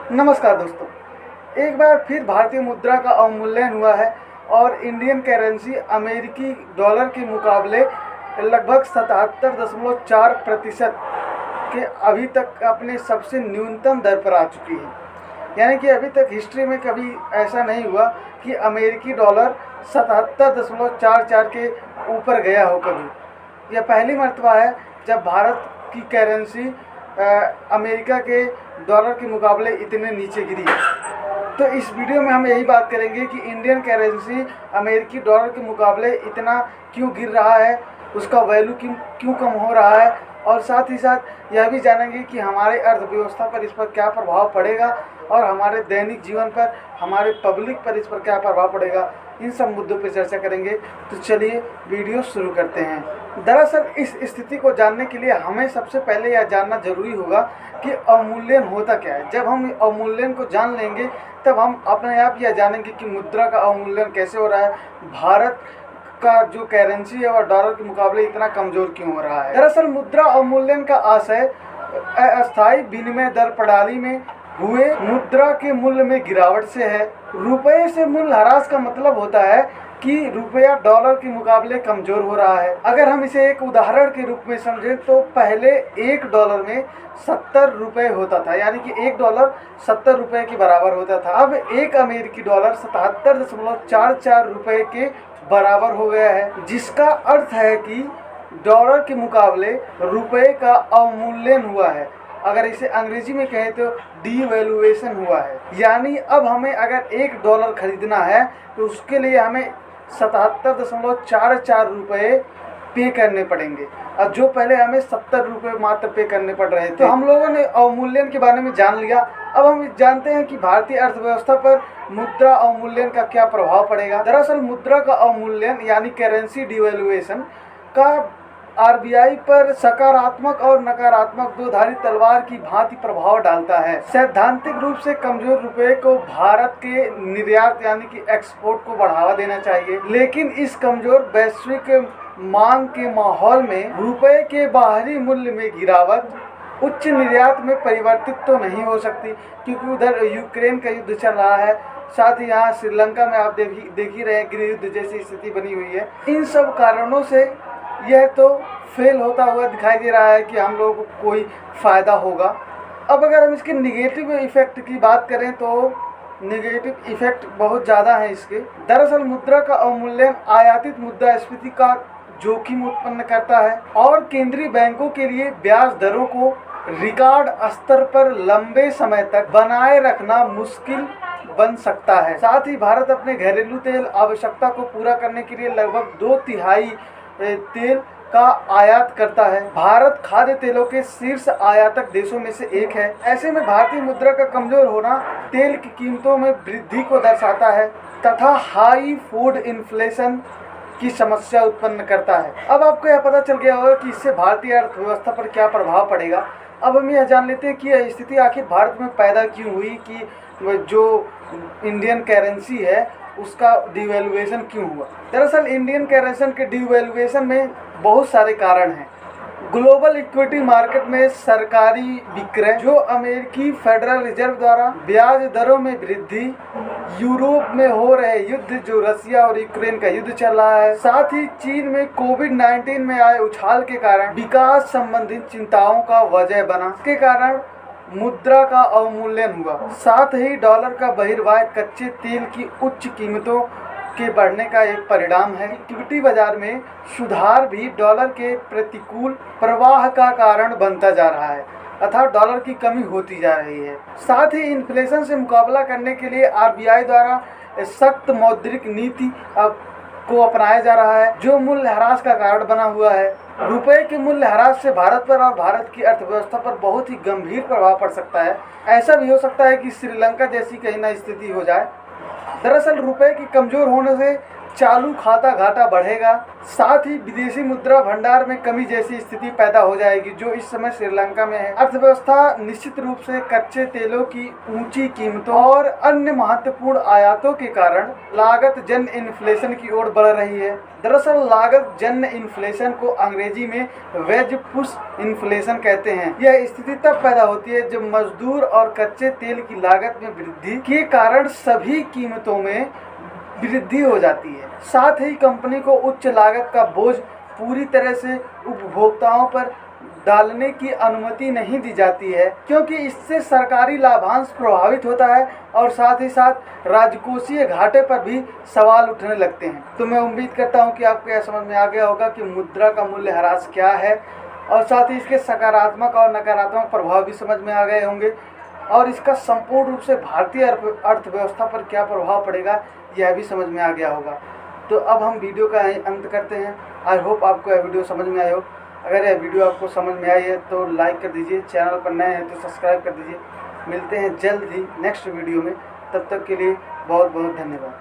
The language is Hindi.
नमस्कार दोस्तों, एक बार फिर भारतीय मुद्रा का अवमूल्यन हुआ है और इंडियन करेंसी अमेरिकी डॉलर के मुकाबले लगभग 77.4% के अभी तक अपने सबसे न्यूनतम दर पर आ चुकी है। यानी कि अभी तक हिस्ट्री में कभी ऐसा नहीं हुआ कि अमेरिकी डॉलर 77.44 के ऊपर गया हो कभी। यह पहली मर्तबा है जब भारत की करेंसी अमेरिका के डॉलर के मुकाबले इतने नीचे गिरी है। तो इस वीडियो में हम यही बात करेंगे कि इंडियन करेंसी अमेरिकी डॉलर के मुकाबले इतना क्यों गिर रहा है, उसका वैल्यू क्यों कम हो रहा है, और साथ ही साथ यह भी जानेंगे कि हमारे अर्थव्यवस्था पर इस पर क्या प्रभाव पड़ेगा और हमारे दैनिक जीवन पर, हमारे पब्लिक पर इस पर क्या प्रभाव पड़ेगा। इन सब मुद्दों पर चर्चा करेंगे। तो चलिए वीडियो शुरू करते हैं। दरअसल इस स्थिति को जानने के लिए हमें सबसे पहले यह जानना जरूरी होगा कि अवमूल्यन होता क्या है। जब हम अवमूल्यन को जान लेंगे तब हम अपने आप यह जानेंगे कि मुद्रा का अवमूल्यन कैसे हो रहा है, भारत का जो करेंसी है वह डॉलर के मुकाबले इतना कमज़ोर क्यों हो रहा है। दरअसल मुद्रा अवमूल्यन का आशय अस्थायी विनिमय दर प्रणाली में हुए मुद्रा के मूल्य में गिरावट से है। रुपये से मूल्य ह्रास का मतलब होता है कि रुपया डॉलर के मुकाबले कमज़ोर हो रहा है। अगर हम इसे एक उदाहरण के रूप में समझें तो पहले $1 में 70 रुपये होता था, यानी कि $1 70 रुपये के बराबर होता था। अब एक अमेरिकी डॉलर 77.44 रुपये के बराबर हो गया है, जिसका अर्थ है कि डॉलर के मुकाबले रुपये का अवमूल्यन हुआ है। अगर इसे अंग्रेजी में कहें तो डीवैल्यूएशन हुआ है। यानी अब हमें अगर $1 खरीदना है तो उसके लिए हमें 77.44 रुपये पे करने पड़ेंगे, और जो पहले हमें 70 रुपये मात्र पे करने पड़ रहे थे। तो हम लोगों ने अवमूल्यन के बारे में जान लिया। अब हम जानते हैं कि भारतीय अर्थव्यवस्था पर मुद्रा अवमूल्यन का क्या प्रभाव पड़ेगा। दरअसल मुद्रा का अवमूल्यन यानी करेंसी डिवैल्यूएशन का आरबीआई पर सकारात्मक और नकारात्मक दोधारी तलवार की भांति प्रभाव डालता है। सैद्धांतिक रूप से कमजोर रुपये को भारत के निर्यात यानी कि एक्सपोर्ट को बढ़ावा देना चाहिए, लेकिन इस कमजोर वैश्विक मांग के माहौल में रुपये के बाहरी मूल्य में गिरावट उच्च निर्यात में परिवर्तित तो नहीं हो सकती, क्योंकि उधर यूक्रेन का युद्ध चल रहा है, साथ ही यहाँ श्रीलंका में आप देख ही रहे हैं गृह युद्ध जैसी स्थिति बनी हुई है। इन सब कारणों से यह तो फेल होता हुआ दिखाई दे रहा है कि हम लोगों को कोई फ़ायदा होगा। अब अगर हम इसके निगेटिव इफ़ेक्ट की बात करें तो निगेटिव इफ़ेक्ट बहुत ज़्यादा है इसके। दरअसल मुद्रा का अवमूल्यन आयातित मुद्रास्फीति का जोखिम उत्पन्न करता है और केंद्रीय बैंकों के लिए ब्याज दरों को रिकॉर्ड स्तर पर लंबे समय तक बनाए रखना मुश्किल बन सकता है। साथ ही भारत अपने घरेलू तेल आवश्यकता को पूरा करने के लिए लगभग 2/3 तेल का आयात करता है। भारत खाद्य तेलों के शीर्ष आयातक देशों में से एक है। ऐसे में भारतीय मुद्रा का कमजोर होना तेल की कीमतों में वृद्धि को दर्शाता है तथा हाई फूड इन्फ्लेशन की समस्या उत्पन्न करता है। अब आपको यह पता चल गया होगा कि इससे भारतीय अर्थव्यवस्था पर क्या प्रभाव पड़ेगा। अब हम यह जान लेते हैं कि यह स्थिति आखिर भारत में पैदा क्यों हुई, कि जो इंडियन करेंसी है उसका डिवैल्यूएशन क्यों हुआ। दरअसल इंडियन करेंसी के डिवैल्यूएशन में बहुत सारे कारण हैं। ग्लोबल इक्विटी मार्केट में सरकारी विक्रय, जो अमेरिकी फेडरल रिजर्व द्वारा ब्याज दरों में वृद्धि, यूरोप में हो रहे युद्ध, जो रसिया और यूक्रेन का युद्ध चल रहा है, साथ ही चीन में कोविड-19 में आए उछाल के कारण विकास संबंधित चिंताओं का वजह बना। इसके कारण मुद्रा का अवमूल्यन हुआ। साथ ही डॉलर का बहिर्वाह कच्चे तेल की उच्च कीमतों के बढ़ने का एक परिणाम है। इक्विटी बाजार में सुधार भी डॉलर के प्रतिकूल प्रवाह का कारण बनता जा रहा है, अर्थात डॉलर की कमी होती जा रही है। साथ ही इन्फ्लेशन से मुकाबला करने के लिए आरबीआई द्वारा सख्त मौद्रिक नीति को अपनाया जा रहा है, जो मूल्य ह्रास का कारण बना हुआ है। रुपये के मूल्य ह्रास से भारत पर और भारत की अर्थव्यवस्था पर बहुत ही गंभीर प्रभाव पड़ सकता है। ऐसा भी हो सकता है कि श्रीलंका जैसी कहीं ना स्थिति हो जाए। दरअसल रुपये के कमज़ोर होने से चालू खाता घाटा बढ़ेगा, साथ ही विदेशी मुद्रा भंडार में कमी जैसी स्थिति पैदा हो जाएगी जो इस समय श्रीलंका में है। अर्थव्यवस्था निश्चित रूप से कच्चे तेलों की ऊंची कीमतों और अन्य महत्वपूर्ण आयातों के कारण लागत जन्य इन्फ्लेशन की ओर बढ़ रही है। दरअसल लागत जन्य इन्फ्लेशन को अंग्रेजी में वेज पुश इन्फ्लेशन कहते हैं। यह स्थिति तब पैदा होती है जब मजदूर और कच्चे तेल की लागत में वृद्धि के कारण सभी कीमतों में वृद्धि हो जाती है। साथ ही कंपनी को उच्च लागत का बोझ पूरी तरह से उपभोक्ताओं पर डालने की अनुमति नहीं दी जाती है, क्योंकि इससे सरकारी लाभांश प्रभावित होता है और साथ ही साथ राजकोषीय घाटे पर भी सवाल उठने लगते हैं। तो मैं उम्मीद करता हूं कि आपको यह समझ में आ गया होगा कि मुद्रा का मूल्यह्रास क्या है और साथ ही इसके सकारात्मक और नकारात्मक प्रभाव भी समझ में आ गए होंगे और इसका संपूर्ण रूप से भारतीय अर्थव्यवस्था पर क्या प्रभाव पड़ेगा यह भी समझ में आ गया होगा। तो अब हम वीडियो का अंत करते हैं। आई होप आपको यह वीडियो समझ में आया हो। अगर यह वीडियो आपको समझ में आई है तो लाइक कर दीजिए, चैनल पर नए हैं तो सब्सक्राइब कर दीजिए। मिलते हैं जल्द ही नेक्स्ट वीडियो में, तब तक के लिए बहुत बहुत धन्यवाद।